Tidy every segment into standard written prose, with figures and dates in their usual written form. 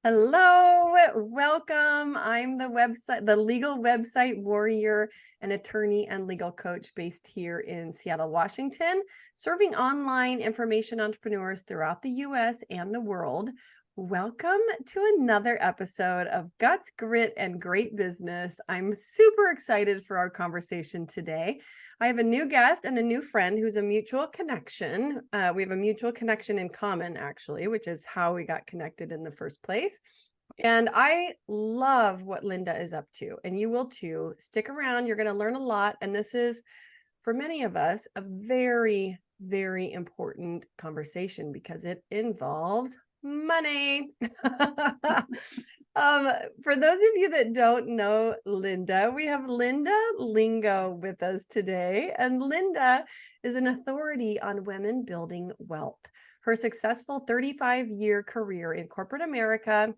Hello, welcome. I'm the legal website warrior, an attorney and legal coach based here in Seattle, Washington, serving online information entrepreneurs throughout the US and the world. Welcome to another episode of Guts, Grit, and Great Business. I'm super excited for our conversation today. I have a new guest and a new friend who's a mutual connection. We have a mutual connection in common, actually, which is how we got connected in the first place. And I love what Linda is up to, and you will too. Stick around. You're going to learn a lot. And this is, for many of us, a very, very important conversation because it involves money. For those of you that don't know Linda, we have Linda Lingo with us today, and Linda is an authority on women building wealth. Her successful 35-year career in corporate America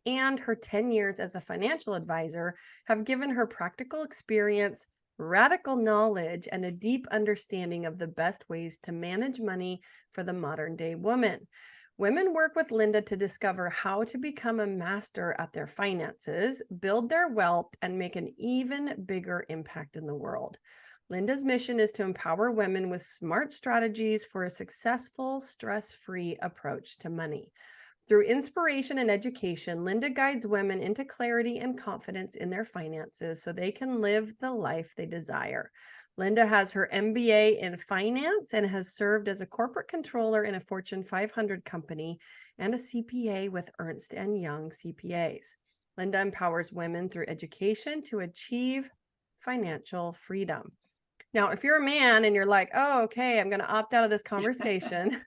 and her 10 years as a financial advisor have given her practical experience, radical knowledge, and a deep understanding of the best ways to manage money for the modern day woman. Women work with Linda to discover how to become a master at their finances, build their wealth, and make an even bigger impact in the world. Linda's mission is to empower women with smart strategies for a successful, stress-free approach to money. Through inspiration and education, Linda guides women into clarity and confidence in their finances so they can live the life they desire. Linda has her MBA in finance and has served as a corporate controller in a Fortune 500 company and a CPA with Ernst & Young CPAs. Linda empowers women through education to achieve financial freedom. Now, if you're a man and you're like, oh, okay, I'm going to opt out of this conversation,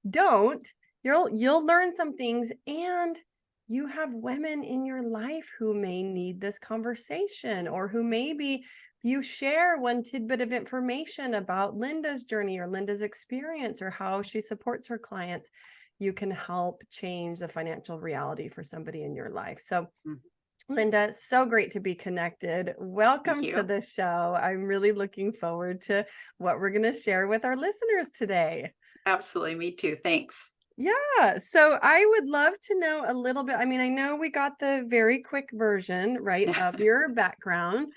don't. You'll learn some things, and you have women in your life who may need this conversation, or who maybe you share one tidbit of information about Linda's journey or Linda's experience or how she supports her clients, you can help change the financial reality for somebody in your life. So Linda, so great to be connected. Welcome to the show. I'm really looking forward to what we're going to share with our listeners today. Absolutely. Me too. Thanks. Yeah. So I would love to know a little bit. I mean, I know we got the very quick version, right, of your background.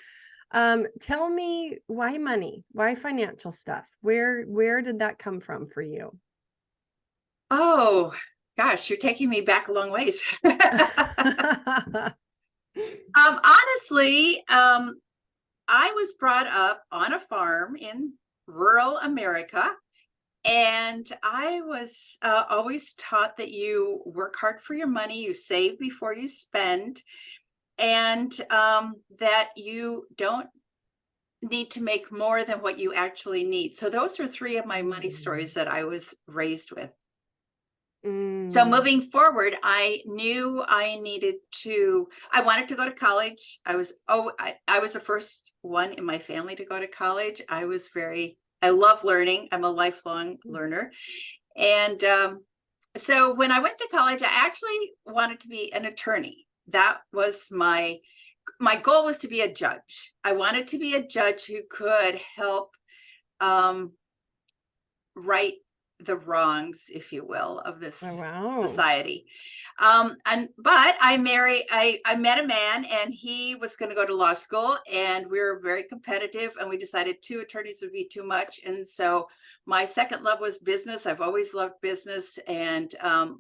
Tell me, why money? Why financial stuff? Where did that come from for you? Oh, gosh, you're taking me back a long ways. Honestly, I was brought up on a farm in rural America, and I was always taught that you work hard for your money, you save before you spend, and that you don't need to make more than what you actually need. So those are three of my money stories that I was raised with. So moving forward, I knew I wanted to go to college. I was the first one in my family to go to college. I love learning. I'm a lifelong learner. And so when I went to college, I actually wanted to be an attorney. That was my goal, was to be a judge. I wanted to be a judge who could help right the wrongs, if you will, of this society. But I met a man, and he was going to go to law school, and we were very competitive, and we decided 2 attorneys would be too much. And so my second love was business. I've always loved business, and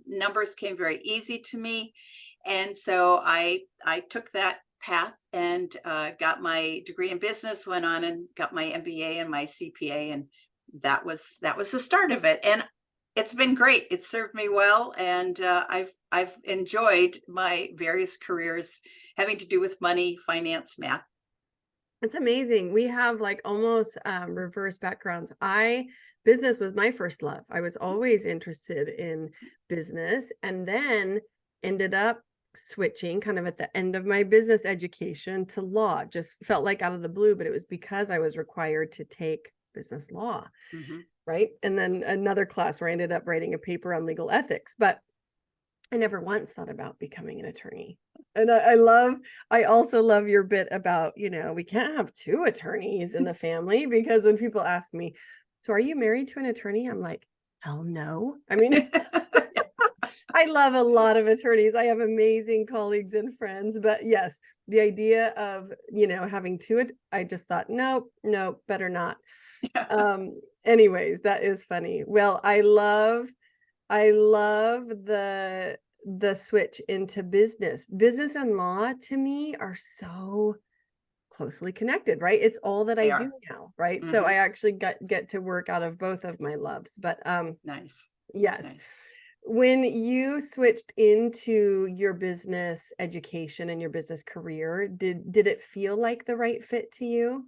numbers came very easy to me. And so I took that path and got my degree in business, went on and got my MBA and my CPA, and that was the start of it. And it's been great. It served me well, and I've enjoyed my various careers having to do with money, finance, math. It's amazing. We have like almost reverse backgrounds. Business was my first love. I was always interested in business, and then ended up switching kind of at the end of my business education to law. Just felt like out of the blue, but it was because I was required to take business law, right? And then another class where I ended up writing a paper on legal ethics, but I never once thought about becoming an attorney. And I also love your bit about, we can't have 2 attorneys in the family, because when people ask me, so are you married to an attorney? I'm like, hell no. I mean, I love a lot of attorneys. I have amazing colleagues and friends, but yes, the idea of, having two, I just thought, nope, nope, better not. Yeah. Anyways, that is funny. Well, I love the switch into business. Business and law to me are so closely connected, right? It's all that I They do are. now, right? So Hmm. I actually get to work out of both of my loves. But Nice. yes. Nice. When you switched into your business education and your business career, did it feel like the right fit to you?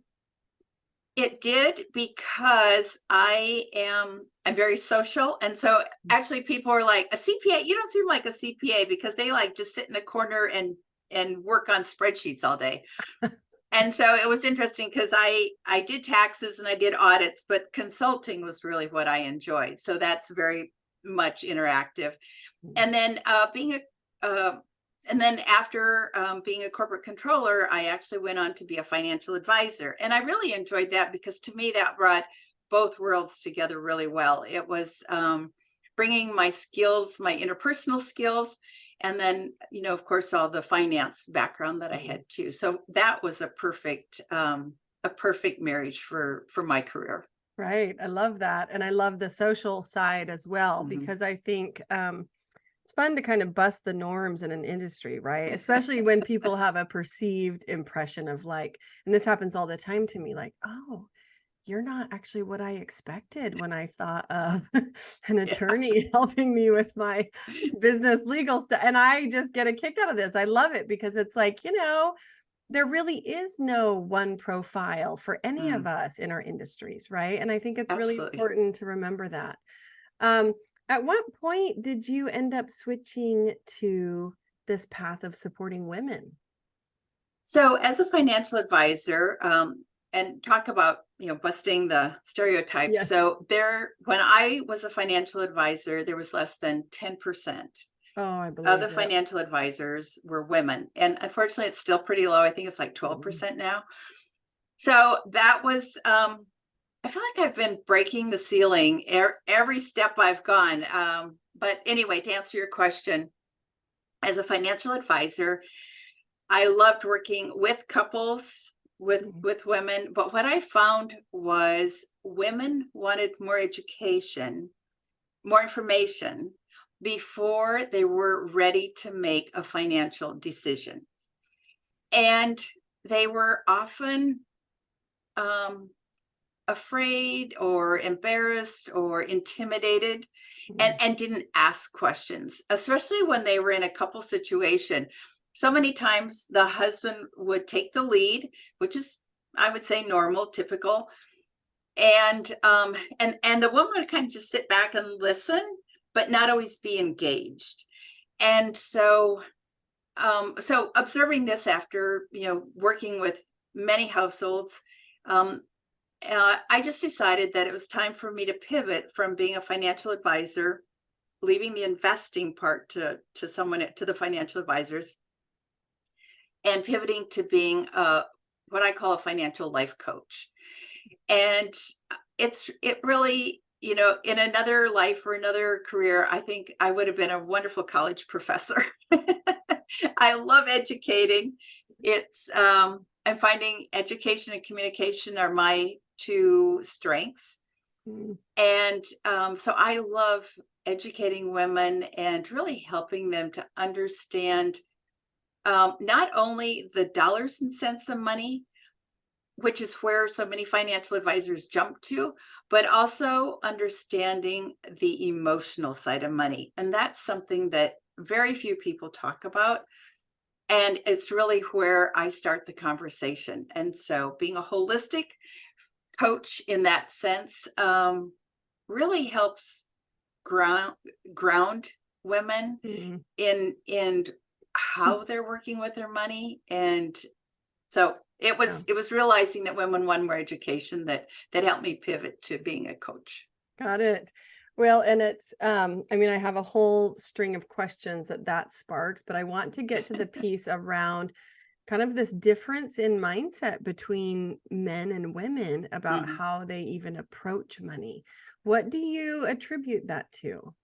It did because I'm very social. And so actually people are like, a CPA, you don't seem like a CPA because they like just sit in a corner and work on spreadsheets all day. And so it was interesting because I did taxes and I did audits, but consulting was really what I enjoyed. So that's very much interactive. Mm. And then and then after being a corporate controller, I actually went on to be a financial advisor, and I really enjoyed that because to me that brought both worlds together really well. It was bringing my skills, my interpersonal skills, and then of course all the finance background that I Mm. had too. So that was a perfect marriage for my career. Right. I love that. And I love the social side as well, Mhm. because I think it's fun to kind of bust the norms in an industry, right? Especially when people have a perceived impression of like, and this happens all the time to me, like, oh, you're not actually what I expected when I thought of an Yeah. attorney helping me with my business legal stuff. And I just get a kick out of this. I love it because it's like, there really is no one profile for any of Mm, us in our industries, right? And I think it's really absolutely. important to remember that. Um, at what point did you end up switching to this path of supporting women? So, as a financial advisor, and talk about busting the stereotypes. Yes. So, when I was a financial advisor, there was less than 10% Oh, I of the believe it. financial advisors were women, and unfortunately, it's still pretty low. I think it's like Mhm. 12% now. So that was. I feel like I've been breaking the ceiling every step I've gone. But anyway, to answer your question, as a financial advisor, I loved working with couples, Mhm. with women, but what I found was women wanted more education, more information before they were ready to make a financial decision. And they were often um, afraid or embarrassed or intimidated Mhm. and didn't ask questions, especially when they were in a couple situation. So many times the husband would take the lead, which is, I would say, normal, typical, and the woman would kind of just sit back and listen, but not always be engaged. And so observing this after working with many households, um, I just decided that it was time for me to pivot from being a financial advisor, leaving the investing part to someone to the financial advisors, and pivoting to being what I call a financial life coach. And it really, in another life or another career, I think I would have been a wonderful college professor. I love educating. I'm finding education and communication are my two strengths. Mhm. And so I love educating women and really helping them to understand not only the dollars and cents of money, which is where so many financial advisors jump to, but also understanding the emotional side of money. And that's something that very few people talk about. And it's really where I start the conversation. And so being a holistic coach in that sense really helps ground ground women Mhm. in how they're working with their money. And so Yeah. it was realizing that women want more education that helped me pivot to being a coach. Got it. Well, and it's, I mean, I have a whole string of questions that sparks, but I want to get to the piece around kind of this difference in mindset between men and women about Mhm. how they even approach money. What do you attribute that to?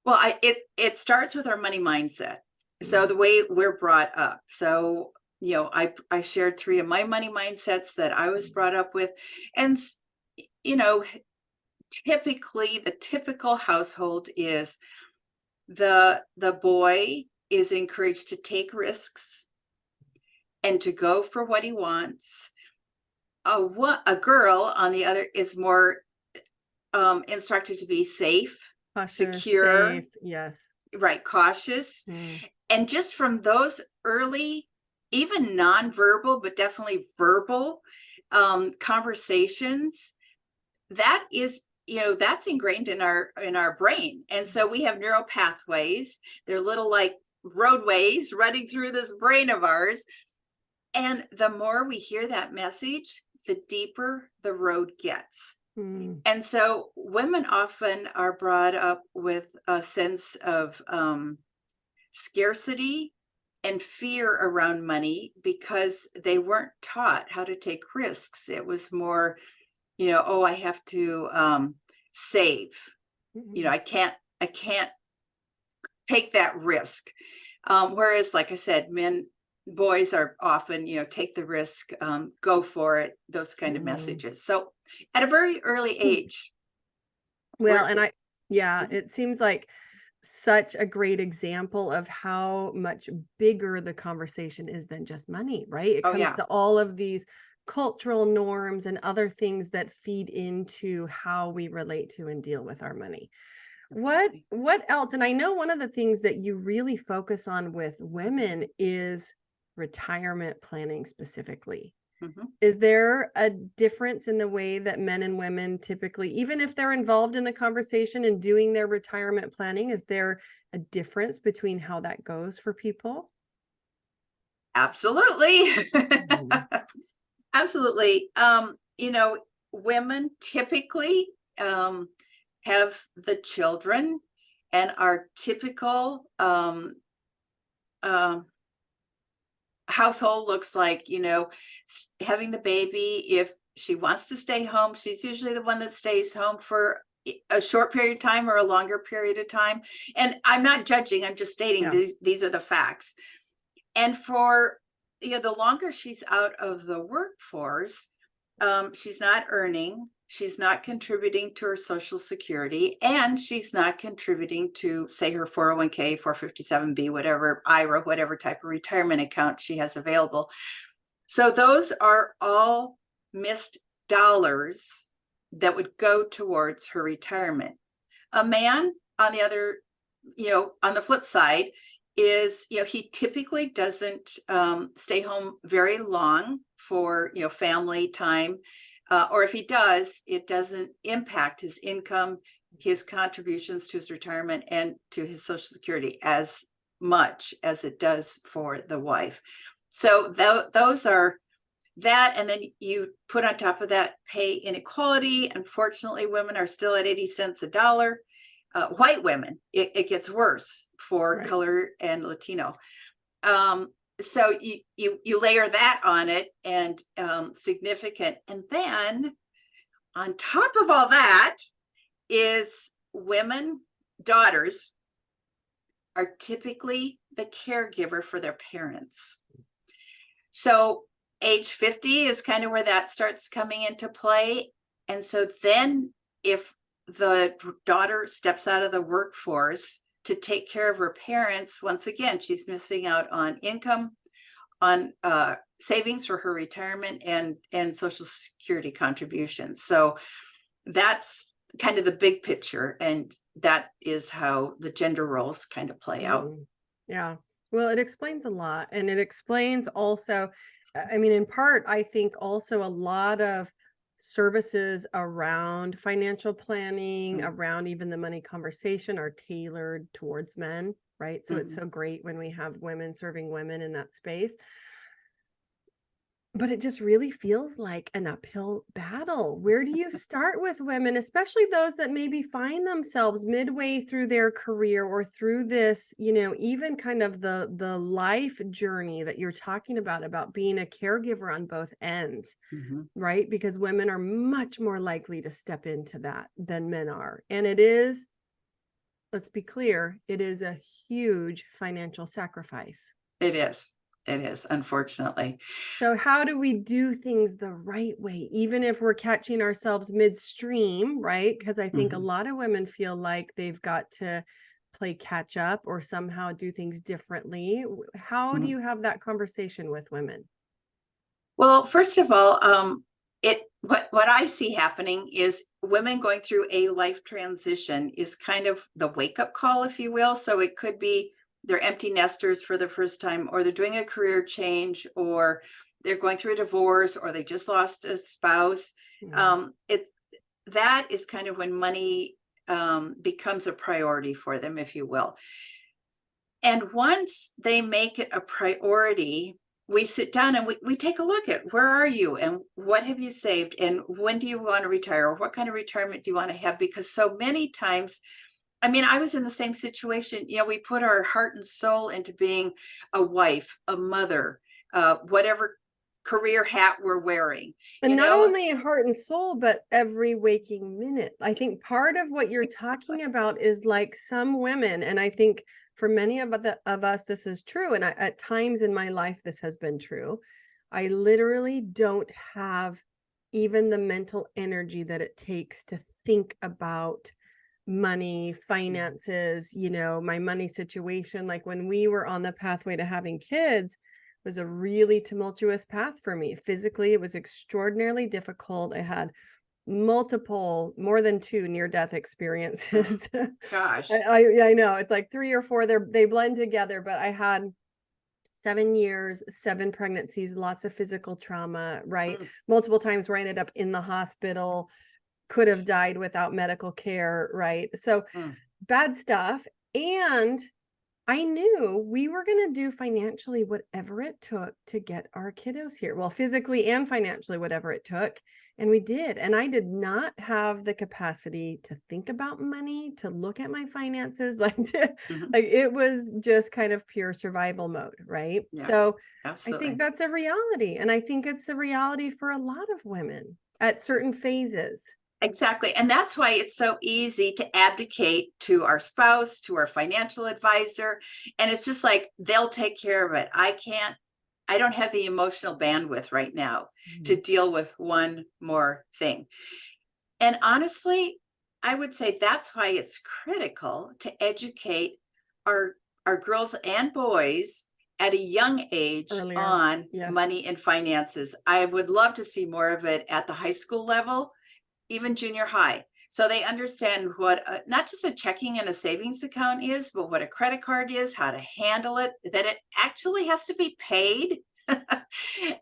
Well, it starts with our money mindset. So Mm. the way we're brought up. So, I shared three of my money mindsets that I was brought up with. And, you know, typically the typical household is the boy is encouraged to take risks and to go for what he wants. A girl, on the other, is more instructed to be safe, Cautious, secure, safe. Yes. right, cautious. Mm. And just from those early, even nonverbal, but definitely verbal conversations, that is, that's ingrained in our brain. And so we have neural pathways. They're little like roadways running through this brain of ours. And the more we hear that message, the deeper the road gets. Mm. And so women often are brought up with a sense of scarcity and fear around money because they weren't taught how to take risks. It was more, oh, I have to save. Mm. I can't take that risk. Whereas, like I said, boys are often, take the risk, go for it, those kind of Mm. messages. So at a very early age, Well, we're, and yeah, it seems like such a great example of how much bigger the conversation is than just money, right? It oh comes yeah, to all of these cultural norms and other things that feed into how we relate to and deal with our money. definitely. What else? And I know one of the things that you really focus on with women is retirement planning specifically. Mhm. Is there a difference in the way that men and women typically, even if they're involved in the conversation and doing their retirement planning, is there a difference between how that goes for people? Absolutely. Mhm. Absolutely. Women typically um, have the children and our typical um, household looks like, having the baby. If she wants to stay home, she's usually the one that stays home for a short period of time or a longer period of time. And I'm not judging, I'm just stating Yeah. these are the facts. And for the longer she's out of the workforce, she's not earning, she's not contributing to her social security, and she's not contributing to, say, her 401k, 457b, whatever, IRA, whatever type of retirement account she has available. So those are all missed dollars that would go towards her retirement. A man, on the other, on the flip side, is, he typically doesn't stay home very long for, family time. Or if he does, it doesn't impact his income, his contributions to his retirement, and to his Social Security as much as it does for the wife. So those are that. And then you put on top of that pay inequality. Unfortunately, women are still at 80 cents a dollar. White women, it gets worse for Right. color and Latino. So you layer that on it, and significant. And then on top of all that is women, daughters, are typically the caregiver for their parents. So age 50 is kind of where that starts coming into play. And so then if the daughter steps out of the workforce to take care of her parents, once again, she's missing out on income, on savings for her retirement, and Social Security contributions. So that's kind of the big picture. And that is how the gender roles kind of play out. Mm. Yeah. Well, it explains a lot. And it explains also, I mean, in part, I think also a lot of services around financial planning, around even the money conversation are tailored towards men, right? So it's Mm-hmm. so great when we have women serving women in that space. But it just really feels like an uphill battle. Where do you start with women, especially those that maybe find themselves midway through their career or through this, even kind of the life journey that you're talking about being a caregiver on both ends, Mm-hmm. right? Because women are much more likely to step into that than men are. And it is let's be clear, it is a huge financial sacrifice. It is. It is, unfortunately. So how do we do things the right way, even if we're catching ourselves midstream, right? Because I think a Mhm, lot of women feel like they've got to play catch up or somehow do things differently. How do mhm. you have that conversation with women? Well, first of all, what I see happening is women going through a life transition is kind of the wake up call, if you will. So it could be they're empty nesters for the first time, or they're doing a career change, or they're going through a divorce, or they just lost a spouse. Mm. It that is kind of when money becomes a priority for them, if you will. And once they make it a priority, we sit down and we take a look at where are you and what have you saved and when do you want to retire or what kind of retirement do you want to have? Because so many times, I mean, I was in the same situation. You know, we put our heart and soul into being a wife, a mother, whatever career hat we're wearing, And you not know? only heart and soul, but every waking minute. I think part of what you're talking about is like some women, and I think for many of us, this is true. And at times in my life, this has been true. I literally don't have even the mental energy that it takes to think about money, Mhm. finances, my money situation. Like when we were on the pathway to having kids, was a really tumultuous path for me. Physically, it was extraordinarily difficult. I had multiple, more than two near-death Oh, experiences. gosh. Yeah, I know. It's like 3 or 4, they blend together, but I had 7 years, 7 pregnancies, lots of physical trauma, right? Mm, Multiple times where I ended up in the hospital, could have died without medical care, right? So, mm, bad stuff, and I knew we were gonna do financially whatever it took to get our kiddos here. Well, physically and financially, whatever it took, and we did, and I did not have the capacity to think about money, to look at my finances, mhm. like, it was just kind of pure survival mode, right? Yeah, So, I think absolutely. that's a reality, and I think it's a reality for a lot of women at certain phases. Exactly. And that's why it's so easy to abdicate to our spouse, to our financial advisor. And it's just like they'll take care of it. I don't have the emotional bandwidth right now to Mhm. deal with one more thing. And honestly, I would say that's why it's critical to educate our our girls and boys at a young age Earlier. on Yes. money and finances. I would love to see more of it at the high school level, even junior high. So they understand what not just a checking and a savings account is, but what a credit card is, how to handle it, that it actually has to be paid,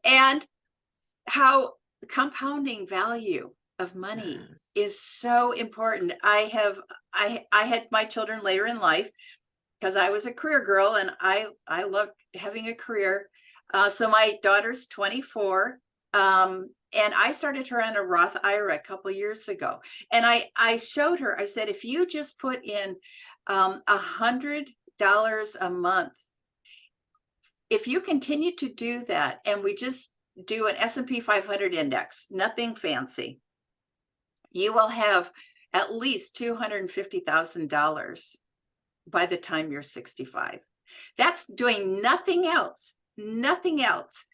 and how compounding value of money Yes. is so important. I had my children later in life because I was a career girl and I loved having a career. So my daughter's 24, and I started her on a Roth IRA a couple years ago. And I showed her. I said, if you just put in $100 a month, if you continue to do that, and we just do an S&P 500 index, nothing fancy, you will have at least $250,000 by the time you're 65. That's doing nothing else, nothing else.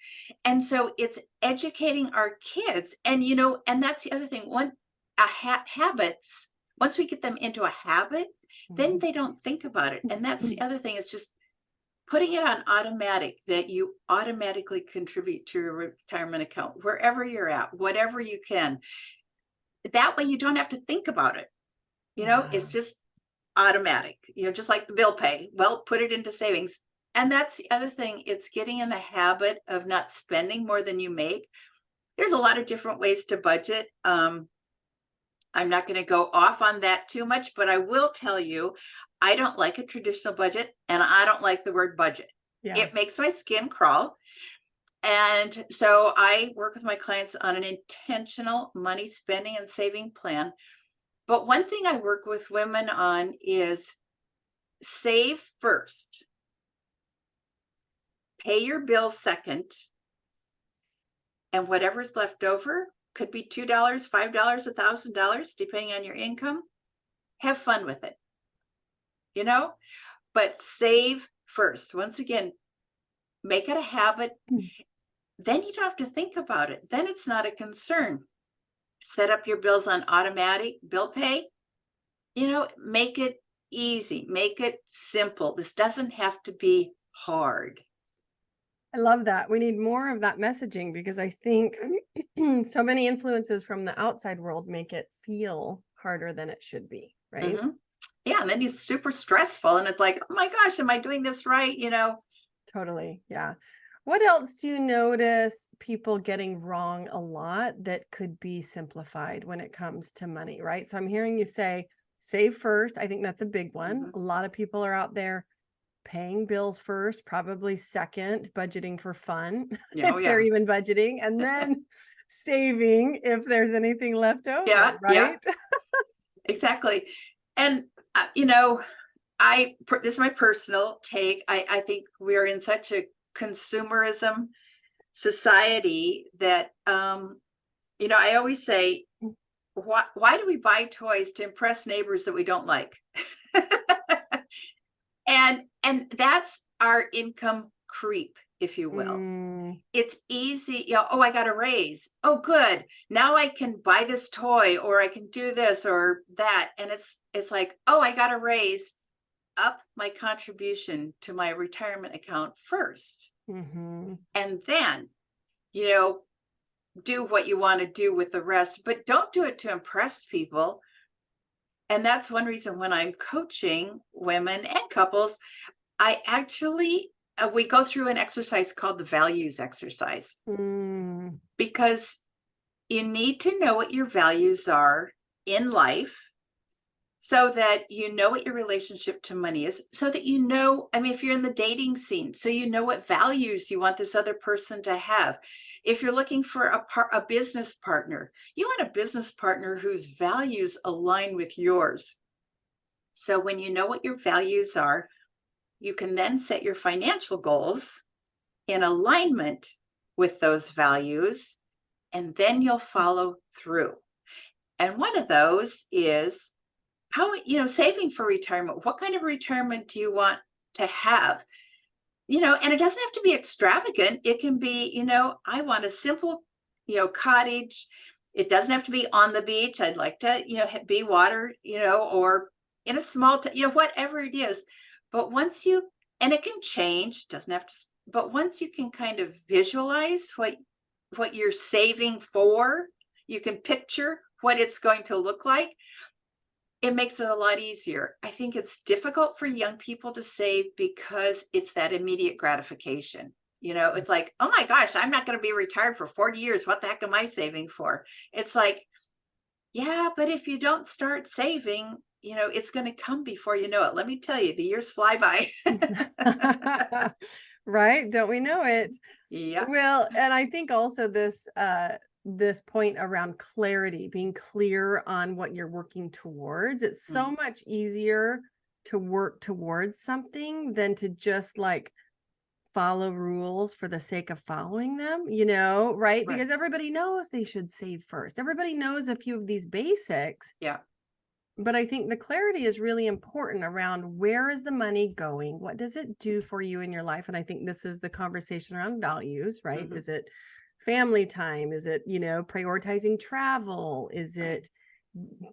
And so it's educating our kids. And, you know, and that's the other thing. Habits, once we get them into a habit, then Mhm. they don't think about it. And that's the other thing is just putting it on automatic that you automatically contribute to your retirement account wherever you're at, whatever you can. That way you don't have to think about it. You know, Yeah. it's just automatic, you know, just like the bill pay. Well, put it into savings. And that's the other thing. It's getting in the habit of not spending more than you make. There's a lot of different ways to budget. I'm not going to go off on that too much, but I will tell you, I don't like a traditional budget and I don't like the word budget. Yeah. It makes my skin crawl. And so I work with my clients on an intentional money spending and saving plan. But one thing I work with women on is save first, pay your bill second, and whatever's left over could be $2, $5, $1,000, depending on your income. Have fun with it. but save first. Once again, make it a habit. Mm. Then you don't have to think about it. Then it's not a concern. Set up your bills on automatic bill pay. Make it easy, make it simple. This doesn't have to be hard. I love that. We need more of that messaging because I think so many influences from the outside world make it feel harder than it should be, right? Mhm. Yeah, and then it's super stressful and it's like, oh my gosh, am I doing this right? Totally. Yeah. What else do you notice people getting wrong a lot that could be simplified when it comes to money, right? So I'm hearing you say save first. I think that's a big one. Mhm. A lot of people are out there paying bills first, probably second, budgeting for fun, Yeah, oh if they're yeah. even budgeting, and then saving if there's anything left over, Yeah, yeah, right? exactly. And this is my personal take. I think we're in such a consumerism society that I always say, why do we buy toys to impress neighbors that we don't like? And that's our income creep, if you will. Mm, It's easy, oh, I got a raise. Oh, good. Now I can buy this toy or I can do this or that. And it's like, oh, I got a raise. Up my contribution to my retirement account first. mhm. And then, you know, do what you want to do with the rest, but don't do it to impress people. And that's one reason when I'm coaching women and couples, I actually, we go through an exercise called the values exercise, Mm, because you need to know what your values are in life so that you know what your relationship to money is, so that if you're in the dating scene, so you know what values you want this other person to have. If you're looking for a business partner, you want a business partner whose values align with yours. So when you know what your values are, you can then set your financial goals in alignment with those values, and then you'll follow through. And one of those is saving for retirement. What kind of retirement do you want to have? And it doesn't have to be extravagant. It can be, I want a simple, cottage. It doesn't have to be on the beach. I'd like to, be water, or in a small, whatever it is. But and it can change, doesn't have to, but once you can kind of visualize what you're saving for, you can picture what it's going to look like. It makes it a lot easier. I think it's difficult for young people to save because it's that immediate gratification. It's like, oh my gosh, I'm not going to be retired for 40 years. What the heck am I saving for? It's like, yeah, but if you don't start saving, it's going to come before you know it. Let me tell you, the years fly by. right? Don't we know it? Yeah. Well, and I think also this point around clarity, being clear on what you're working towards. It's so Mhm. much easier to work towards something than to just like follow rules for the sake of following them, right? Right. Because everybody knows they should save first. Everybody knows a few of these basics, Yeah. but I think the clarity is really important around where is the money going? What does it do for you in your life? And I think this is the conversation around values, right? Mhm. Is it family time? Is it, prioritizing travel? Is Right. it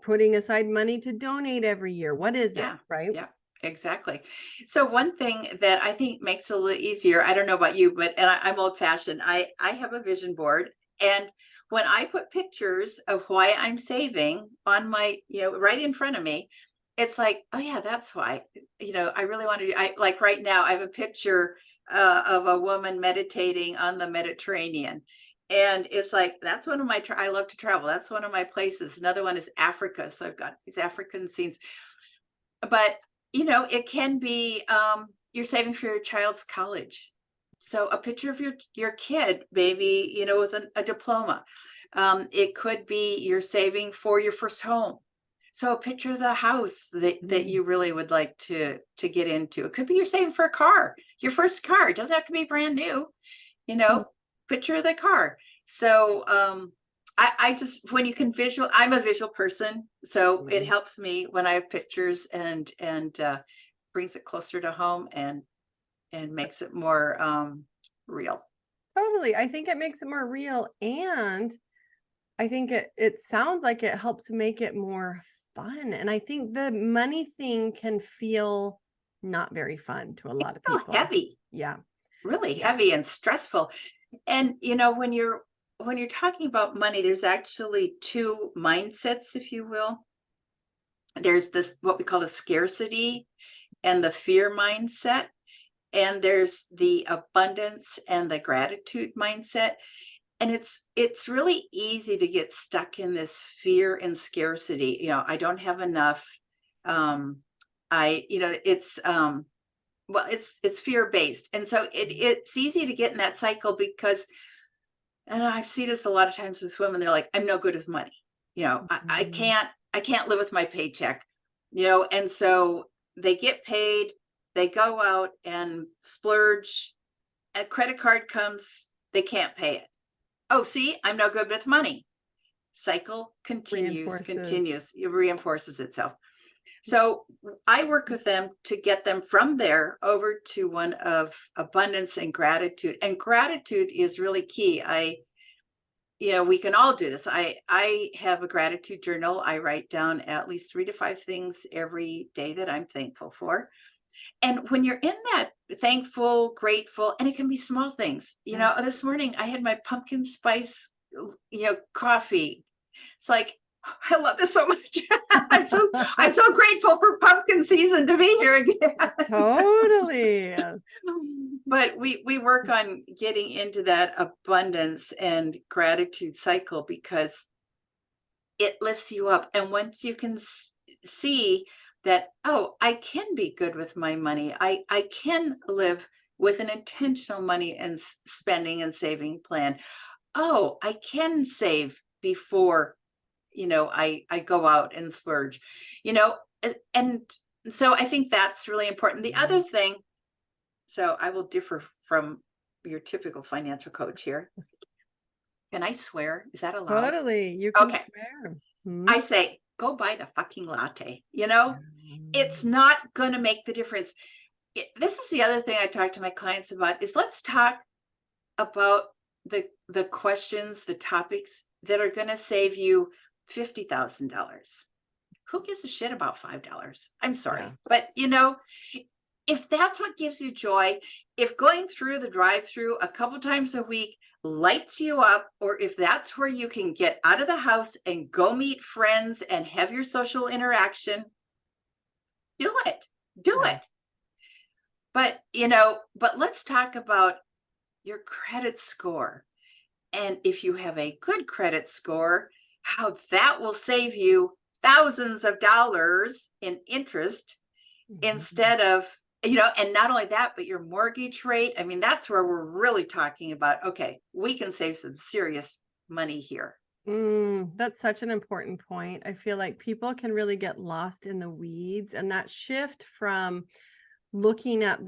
putting aside money to donate every year? What is it, Yeah. right? Yeah. Exactly. So one thing that I think makes it a little easier, I don't know about you, but I'm old fashioned. I have a vision board, and when I put pictures of why I'm saving on my, right in front of me, it's like, oh yeah, that's why. I really want to do. I like right now. I have a picture of a woman meditating on the Mediterranean. And it's like, that's one of my, I love to travel. That's one of my places. Another one is Africa. So I've got these African scenes. But it can be, you're saving for your child's college. So a picture of your kid, maybe, with a diploma. It could be you're saving for your first home. So a picture of the house that Mm. you really would like to get into. It could be you're saving for a car, your first car. It doesn't have to be brand new, you Mm. know, picture of the car. So I just, when you can I'm a visual person, so it Mm. helps me when I have pictures and brings it closer to home and makes it more real. Totally. I think it makes it more real, and I think it sounds like it helps make it more fun. And I think the money thing can feel not very fun to a lot of So people. heavy, Yeah. really Yeah. heavy and stressful. And when you're talking about money, there's actually two mindsets, if you will. There's this what we call the scarcity and the fear mindset, and there's the abundance and the gratitude mindset. And it's really easy to get stuck in this fear and scarcity. I don't have enough. It's well, it's fear based, and so it's easy to get in that cycle because, and I see this a lot of times with women. They're like, I'm no good with money. I Mhm. can't live with my paycheck. And so they get paid, they go out and splurge. A credit card comes, they can't pay it. Oh, see, I'm no good with money. Cycle Reinforces. it reinforces itself. So I work with them to get them from there over to one of abundance and gratitude. And gratitude is really key. We can all do this. I have a gratitude journal. I write down at least 3 to 5 things every day that I'm thankful for. And when you're in that thankful, grateful, and it can be small things. Yeah. This morning I had my pumpkin spice, coffee. It's like, I love this so much. I'm so grateful for pumpkin season to be here again. Totally. But we work on getting into that abundance and gratitude cycle because it lifts you up. And once you can see that, oh, I can be good with my money, I can live with an intentional money and spending and saving plan. Oh, I can save before I go out and splurge, and so I think that's really important. The other thing, so I will differ from your typical financial coach here. Can I swear? Is that allowed? Totally. You can Okay. swear. Mhm. I say, go buy the fucking latte. Yeah. It's not going to make the difference. This is the other thing I talk to my clients about is let's talk about the questions, the topics that are going to save you $50,000. Who gives a shit about $5? I'm Yeah. sorry. But if that's what gives you joy, if going through the drive-through a couple times a week lights you up, or if that's where you can get out of the house and go meet friends and have your social interaction, do it. Do Yeah. it. But let's talk about your credit score. And if you have a good credit score, how that will save you thousands of dollars in interest Mhm. instead of, and not only that, but your mortgage rate. I mean, that's where we're really talking about, okay, we can save some serious money here. That's such an important point. I feel like people can really get lost in the weeds, and that shift from looking at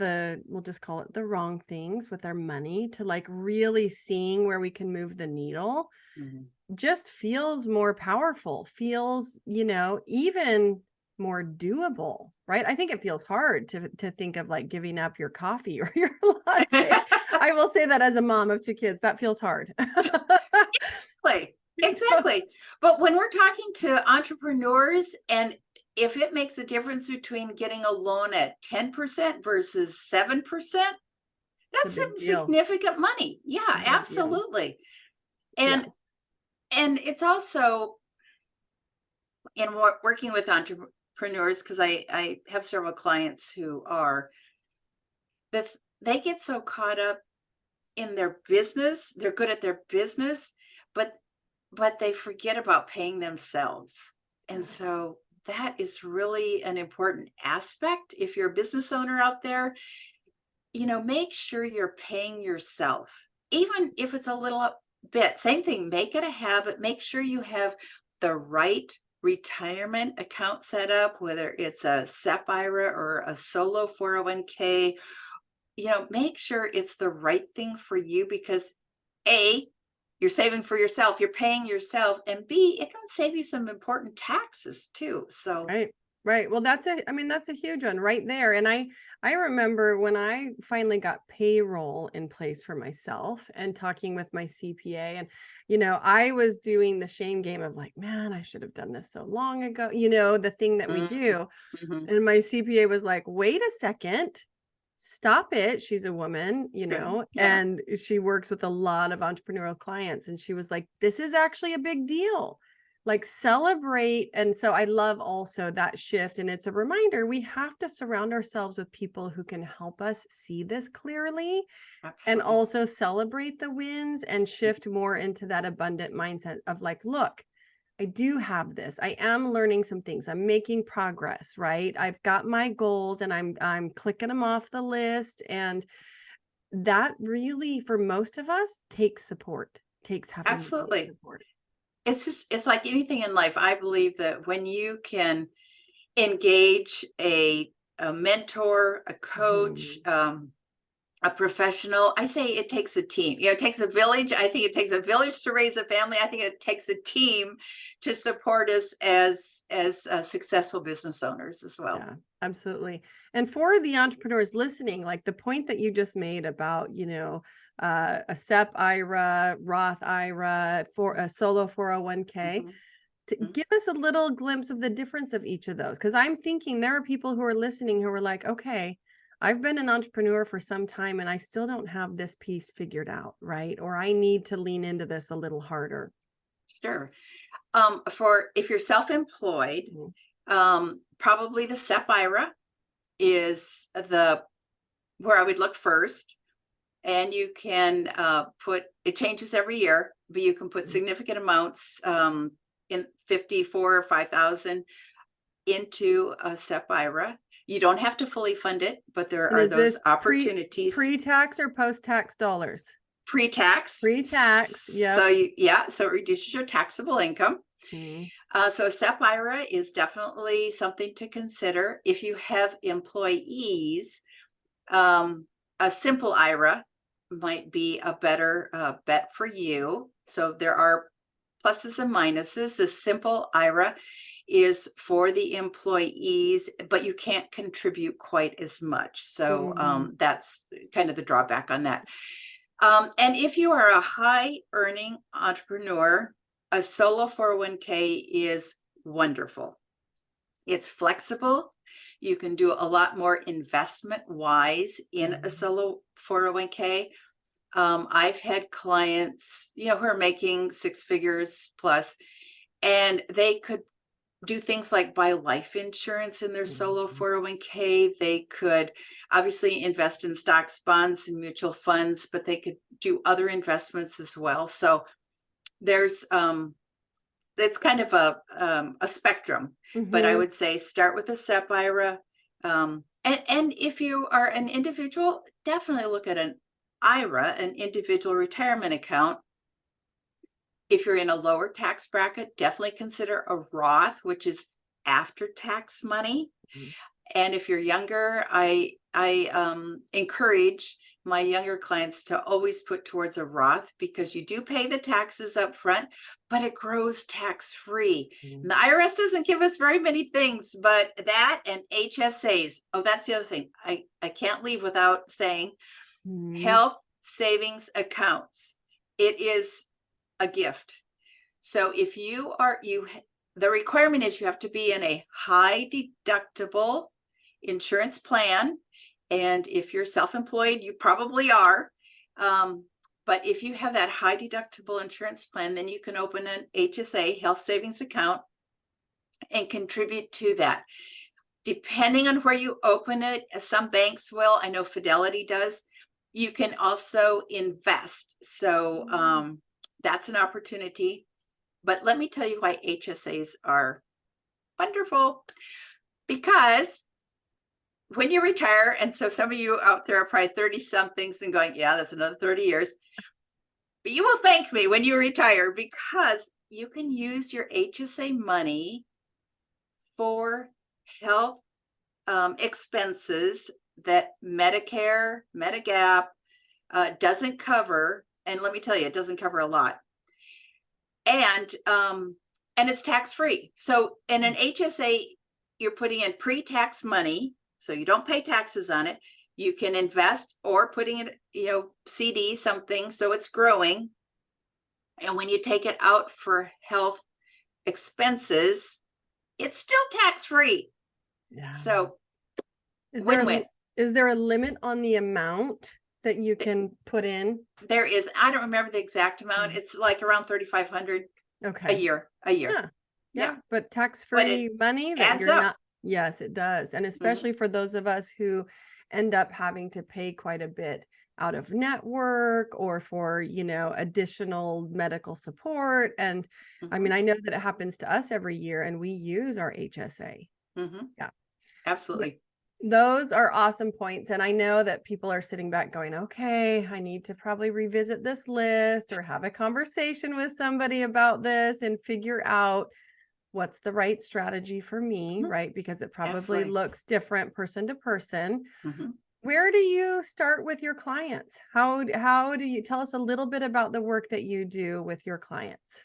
we'll just call it the wrong things with our money to like really seeing where we can move the needle Mhm. just feels more powerful, feels, even more doable, right? I think it feels hard to think of like giving up your coffee or your latte. I will say that as a mom of 2 kids, that feels hard. Exactly. So, Exactly. But when we're talking to entrepreneurs, and if it makes a difference between getting a loan at 10% versus 7%, it's a that's some big deal. significant money. Yeah, It's a big deal. absolutely. Yeah. And it's also in working with entrepreneurs, because I have several clients who are that they get so caught up in their business, they're good at their business, but they forget about paying themselves. And so that is really an important aspect. If you're a business owner out there, make sure you're paying yourself, even if it's a little bit. Same thing, make it a habit. Make sure you have the right retirement account set up, whether it's a SEP IRA or a solo 401k. Make sure it's the right thing for you because A, you're saving for yourself, you're paying yourself, and B, it can save you some important taxes too. So Right. Right. Well, I mean, that's a huge one right there. And I remember when I finally got payroll in place for myself and talking with my CPA, and, I was doing the shame game of like, man, I should have done this so long ago, the thing that we do. Mm-hmm. And my CPA was like, wait a second, stop it. She's a woman, Good. Yeah, and she works with a lot of entrepreneurial clients. And she was like, this is actually a big deal. Like, celebrate. And so I love also that shift. And it's a reminder we have to surround ourselves with people who can help us see this clearly and absolutely. also celebrate the wins and shift more into that abundant mindset of like, look, I do have this. I am learning some things. I'm making progress, right? I've got my goals and I'm clicking them off the list, and that really for most of us takes support. Takes having the right Absolutely. support. It's like anything in life. I believe that when you can engage a mentor, a coach, Mhm. a professional. I say it takes a team. It takes a village. I think it takes a village to raise a family. I think it takes a team to support us as successful business owners as well. Yeah, absolutely. And for the entrepreneurs listening, like the point that you just made about, a SEP IRA, Roth IRA, for a solo 401k, Mhm, to mhm. give us a little glimpse of the difference of each of those. Because I'm thinking there are people who are listening who are like, okay, I've been an entrepreneur for some time and I still don't have this piece figured out, right? Or I need to lean into this a little harder. Sure. For if you're self-employed, Mhm. probably the SEP IRA is the where I would look first. And you can put it changes every year, but you can put significant amounts in 54 or 5,000 into a SEP IRA. You don't have to fully fund it, but there And are is those this opportunities pre-tax or post-tax dollars? pre-tax. Pre-tax. So Yep. so it reduces your taxable income. Mhm. So a SEP IRA is definitely something to consider. If you have employees, a simple IRA might be a better bet for you. So there are pluses and minuses. The simple IRA is for the employees, but you can't contribute quite as much. So Mhm. that's kind of the drawback on that. And if you are a high earning entrepreneur, a solo 401k is wonderful. It's flexible. You can do a lot more investment wise in a Mhm. solo 401k. I've had clients, who are making six figures plus, and they could do things like buy life insurance in their solo Mhm. 401k. They could obviously invest in stocks, bonds, and mutual funds, but they could do other investments as well. So there's it's kind of a spectrum, but I Mhm. would say start with a SEP IRA. And if you are an individual, definitely look at an IRA, an individual retirement account. If you're in a lower tax bracket, definitely consider a Roth, which is after tax money. Mhm. And if you're younger, I encourage my younger clients to always put towards a Roth because you do pay the taxes up front, but it grows tax free. Mhm. And the IRS doesn't give us very many things, but that and HSAs. Oh, that's the other thing I can't leave without saying Mhm. health savings accounts. It is a gift. So if the requirement is you have to be in a high deductible insurance plan. And if you're self-employed, you probably are. But if you have that high deductible insurance plan, then you can open an HSA, health savings account, and contribute to that. Depending on where you open it, some banks will, I know Fidelity does. You can also invest. So that's an opportunity. But let me tell you why HSAs are wonderful. Because when you retire, and so some of you out there are probably 30 somethings and going, yeah, that's another 30 years. But you will thank me when you retire because you can use your HSA money for health expenses that Medicare, Medigap doesn't cover. And let me tell you, it doesn't cover a lot. And it's tax free. So in an HSA, you're putting in pre-tax money, so you don't pay taxes on it. You can invest or putting it, CD something so it's growing. And when you take it out for health expenses, it's still tax-free. Yeah. So Is there win-win. is there a limit on the amount that you can put in? There is, I don't remember the exact amount. It's like around 3,500 a Okay. year. Yeah. Yeah. But But tax-free it money that adds you're up. not, yes, it does. And Mhm. especially for those of us who end up having to pay quite a bit out of network or for, additional medical support. And I mean, Mhm. I know that it happens to us every year and we use our HSA. Mhm. Yeah. Absolutely. Those are awesome points. And I know that people are sitting back going, okay, I need to probably revisit this list or have a conversation with somebody about this and figure out what's the right strategy for me, Mhm. right? Because it probably Absolutely. looks different person to person. Mhm. Where do you start with your clients? How do you tell us a little bit about the work that you do with your clients?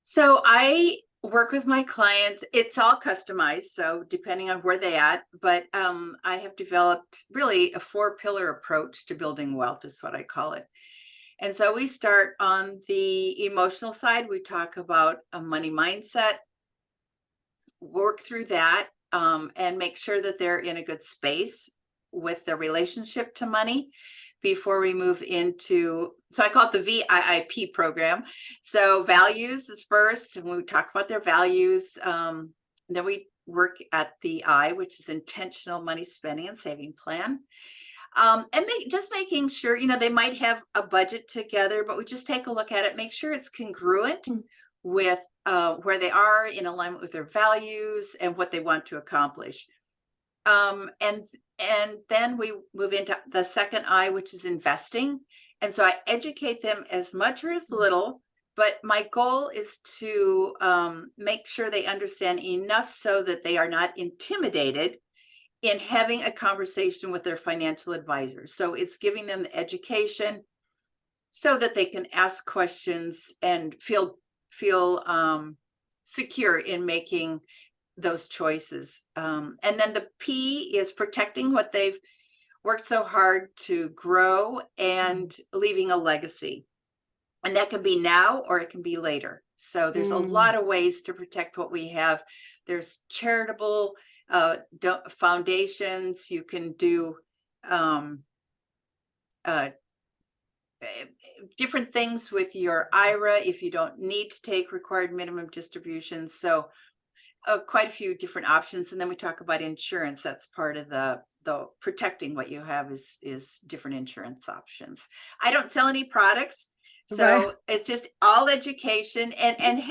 So I work with my clients. It's all customized, so depending on where they at. But I have developed really a 4-pillar approach to building wealth, is what I call it. And so we start on the emotional side. We talk about a money mindset, work through that, and make sure that they're in a good space with their relationship to money before we move into, so I call it the VIIP program. So values is first, and we talk about their values. Then we work at the I, which is intentional money spending and saving plan. And just making sure, they might have a budget together, but we just take a look at it, make sure it's congruent Mm. with where they are in alignment with their values and what they want to accomplish. And then we move into the second I, which is investing. And so I educate them as much or as little, but my goal is to make sure they understand enough so that they are not intimidated in having a conversation with their financial advisors. So it's giving them the education so that they can ask questions and feel secure in making those choices. And then the P is protecting what they've worked so hard to grow and leaving a legacy. And that can be now or it can be later. So there's a lot Mm. of ways to protect what we have. There's charitable foundations. You can do um, uh, different things with your IRA if you don't need to take required minimum distributions. So quite a few different options. And then we talk about insurance. That's part of the protecting what you have is different insurance options. I don't sell any products. Right. So it's just all education and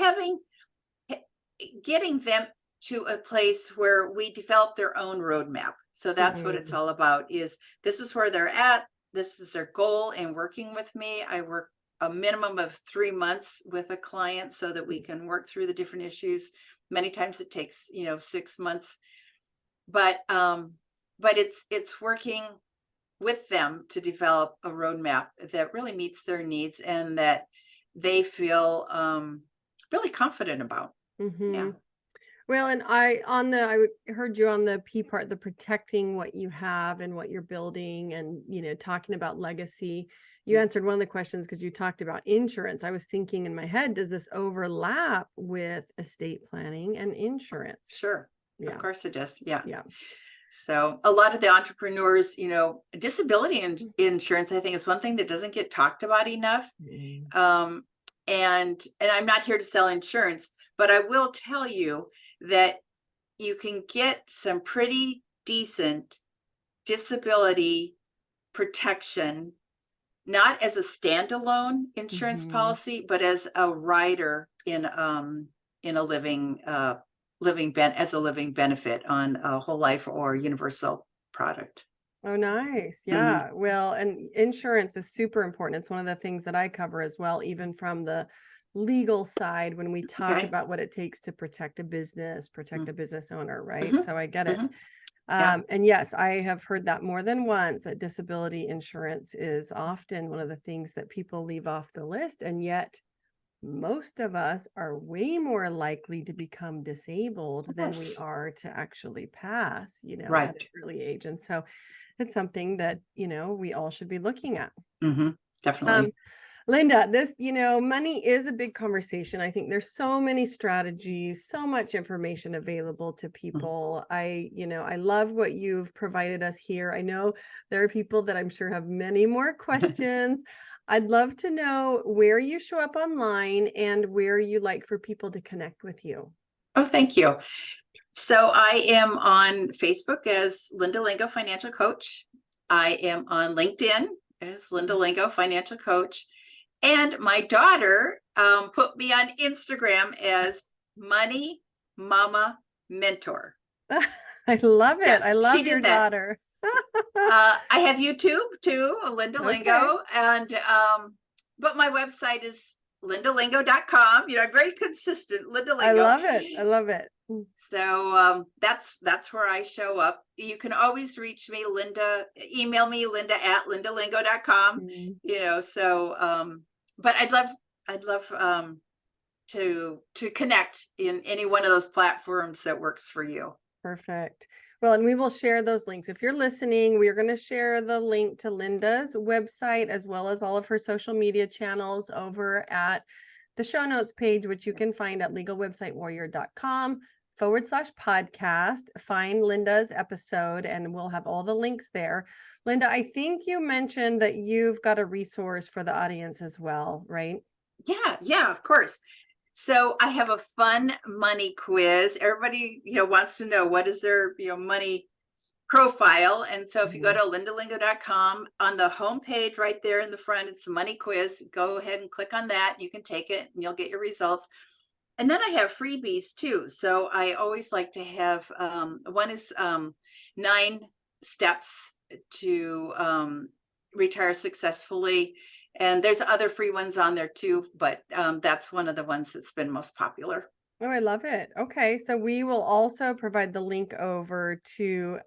getting them to a place where we develop their own roadmap. So that's what it's Mhm. all about, is this is where they're at. This is their goal in working with me. I work a minimum of 3 months with a client so that we can work through the different issues. Many times it takes, 6 months, but it's working with them to develop a roadmap that really meets their needs and that they feel really confident about. Yeah. Mhm. Well, and heard you on the P part, the protecting what you have and what you're building and, talking about legacy. You Mm. answered one of the questions because you talked about insurance. I was thinking in my head, does this overlap with estate planning and insurance? Sure. Of Yeah. course it does. Yeah. Yeah. So a lot of the entrepreneurs, disability insurance, I think, is one thing that doesn't get talked about enough. Mm. Um, and I'm not here to sell insurance, but I will tell you that you can get some pretty decent disability protection, not as a standalone insurance Mhm. policy, but as a rider in a as a living benefit on a whole life or universal product. Oh, nice. Mhm. Yeah. Well, and insurance is super important. It's one of the things that I cover as well, even from the legal side when we talk Okay. about what it takes to protect a business, protect Mm. a business owner, right? Mhm. So I get it. Mhm. Yeah. And yes, I have heard that more than once that disability insurance is often one of the things that people leave off the list. And yet most of us are way more likely to become disabled than we Yes. are to actually pass, at an Right. early age. And so it's something that, we all should be looking at. Hmm. Um, Definitely. Linda, this, money is a big conversation. I think there's so many strategies, so much information available to Mhm. people. I love what you've provided us here. I know there are people that I'm sure have many more questions. I'd love to know where you show up online and where you like for people to connect with you. Oh, thank you. So I am on Facebook as Linda Lingo Financial Coach. I am on LinkedIn as Linda Lingo Financial Coach. And my daughter put me on Instagram as Money Mama Mentor. I love it. I Yes, she love your did that. daughter. I have YouTube too, Linda Okay. Lingo, and but my website is lindalingo.com. I'm very consistent, Linda I Lingo. love it. I love it. So that's where I show up. You can always reach me, email me, linda@lindalingo.com. Mm. But I'd love to connect in any one of those platforms that works for you. Perfect. Well, and we will share those links. If you're listening, we are going to share the link to Linda's website as well as all of her social media channels over at the show notes page, which you can find at legalwebsitewarrior.com/podcast. Find Linda's episode and we'll have all the links there. Linda, I think you mentioned that you've got a resource for the audience as well, right? Yeah, of course. So I have a fun money quiz. Everybody, wants to know what is their, money profile. And so if you go to lindalingo.com, on the homepage right there in the front, it's a money quiz. Go ahead and click on that. You can take it and you'll get your results. And then I have freebies too. So I always like to have one is 9 steps to retire successfully. And there's other free ones on there too, but that's one of the ones that's been most popular. Oh, I love it. Okay. So we will also provide the link over to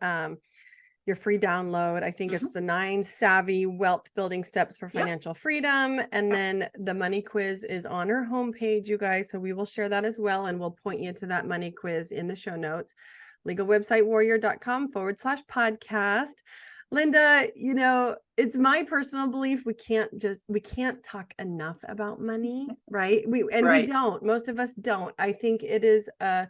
your free download. I think it's Mhm. the 9 savvy wealth building steps for Yep. financial freedom. And Yep. then the money quiz is on our homepage, you guys. So we will share that as well. And we'll point you to that money quiz in the show notes. Legalwebsitewarrior.com/podcast. Linda, it's my personal belief we can't talk enough about money, right? We Right. don't. Most of us don't. I think it is a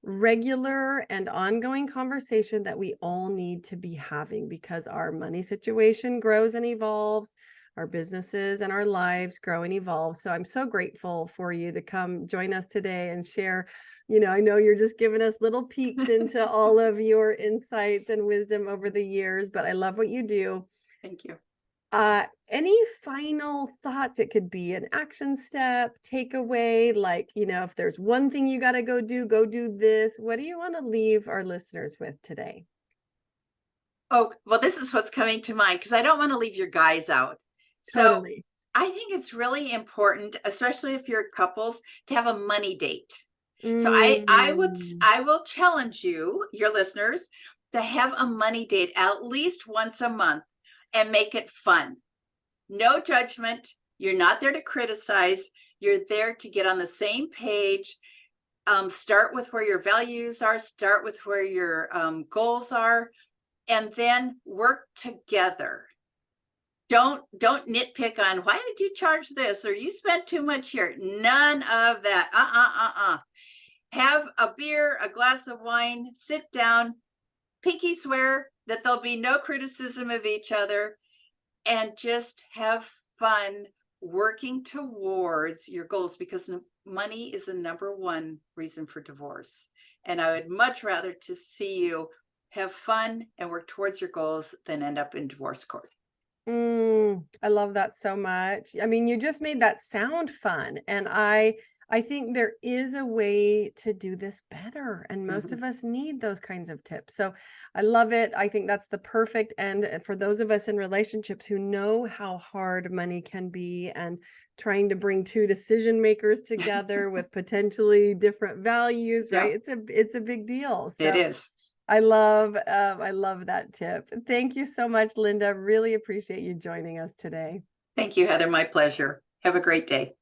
regular and ongoing conversation that we all need to be having because our money situation grows and evolves, our businesses and our lives grow and evolve. So I'm so grateful for you to come join us today and share. I know you're just giving us little peeks into all of your insights and wisdom over the years, but I love what you do. Thank you. Any final thoughts? It could be an action step, takeaway, like, if there's one thing you got to go do this. What do you want to leave our listeners with today? Oh, well, this is what's coming to mind because I don't want to leave your guys out. So Totally. I think it's really important, especially if you're couples, to have a money date. So Mm, I will challenge you, your listeners, to have a money date at least once a month and make it fun. No judgment. You're not there to criticize. You're there to get on the same page. Start with where your values are. Start with where your goals are, and then work together. Don't nitpick on why did you charge this or you spent too much here. None of that. Have a beer, a glass of wine, sit down, pinky swear that there'll be no criticism of each other, and just have fun working towards your goals, because money is the number one reason for divorce. And I would much rather to see you have fun and work towards your goals than end up in divorce court. I love that so much. I mean, you just made that sound fun. And I think there is a way to do this better. And most Mhm. of us need those kinds of tips. So I love it. I think that's the perfect end for those of us in relationships who know how hard money can be and trying to bring two decision makers together with potentially different values, right? Yeah, It's a big deal. it So is. I love that tip. Thank you so much, Linda. Really appreciate you joining us today. Thank you, Heather. My pleasure. Have a great day.